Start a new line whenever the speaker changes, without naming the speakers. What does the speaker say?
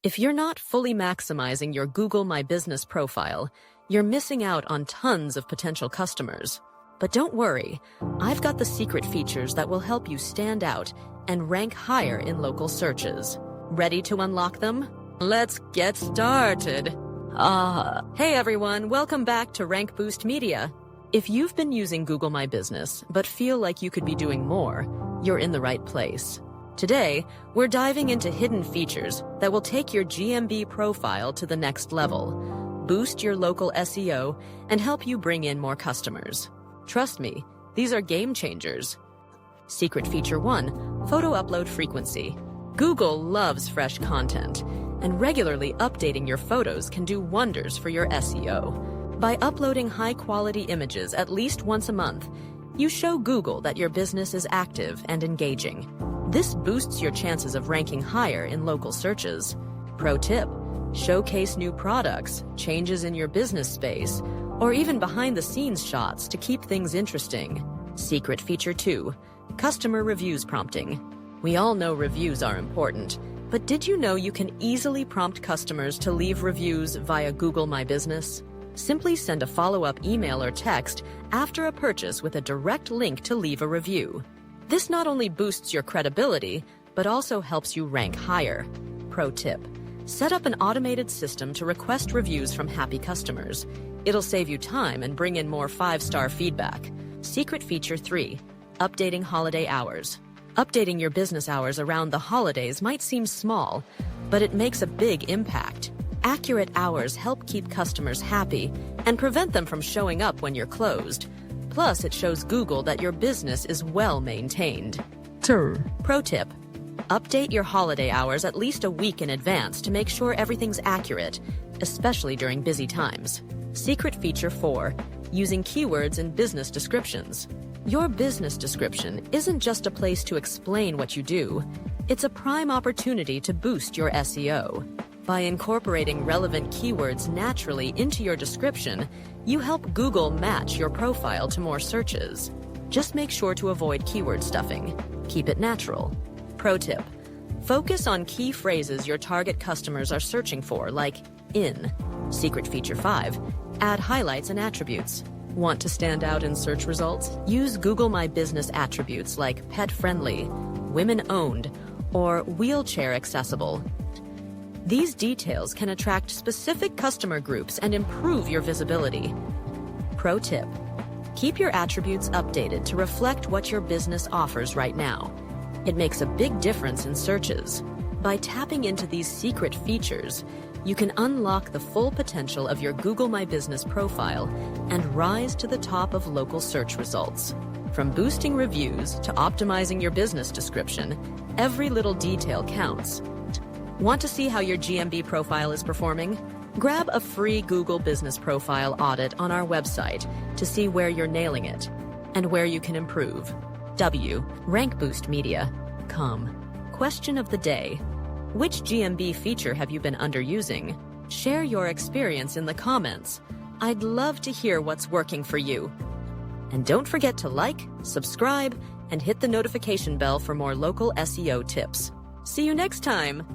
If you're not fully maximizing your Google My Business profile, you're missing out on tons of potential customers. But don't worry, I've got the secret features that will help you stand out and rank higher in local searches. Ready to unlock them? Let's get started. Hey everyone, welcome back to Rank Boost Media. If you've been using Google My Business but feel like you could be doing more, you're in the right place. Today, we're diving into hidden features that will take your GMB profile to the next level, boost your local SEO, and help you bring in more customers. Trust me, these are game changers. Secret feature 1, photo upload frequency. Google loves fresh content, and regularly updating your photos can do wonders for your SEO. By uploading high-quality images at least once a month, you show Google that your business is active and engaging. This boosts your chances of ranking higher in local searches. Pro tip: showcase new products, changes in your business space, or even behind-the-scenes shots to keep things interesting. Secret feature 2, customer reviews prompting. We all know reviews are important, but did you know you can easily prompt customers to leave reviews via Google My Business? Simply send a follow-up email or text after a purchase with a direct link to leave a review. This not only boosts your credibility, but also helps you rank higher. Pro tip: set up an automated system to request reviews from happy customers. It'll save you time and bring in more 5-star feedback. Secret feature 3, updating holiday hours. Updating your business hours around the holidays might seem small, but it makes a big impact. Accurate hours help keep customers happy and prevent them from showing up when you're closed. Plus, it shows Google that your business is well maintained. Pro tip: update your holiday hours at least a week in advance to make sure everything's accurate, especially during busy times. Secret feature 4, using keywords in business descriptions. Your business description isn't just a place to explain what you do, it's a prime opportunity to boost your SEO. By incorporating relevant keywords naturally into your description, you help Google match your profile to more searches. Just make sure to avoid keyword stuffing. Keep it natural. Pro tip: focus on key phrases your target customers are searching for, like in. Secret feature 5, add highlights and attributes. Want to stand out in search results? Use Google My Business attributes like pet-friendly, women-owned, or wheelchair-accessible. These details can attract specific customer groups and improve your visibility. Pro tip: keep your attributes updated to reflect what your business offers right now. It makes a big difference in searches. By tapping into these secret features, you can unlock the full potential of your Google My Business profile and rise to the top of local search results. From boosting reviews to optimizing your business description, every little detail counts. Want to see how your GMB profile is performing? Grab a free Google Business Profile audit on our website to see where you're nailing it and where you can improve. rankboostmedia.com. Question of the day: which GMB feature have you been underusing? Share your experience in the comments. I'd love to hear what's working for you. And don't forget to like, subscribe, and hit the notification bell for more local SEO tips. See you next time!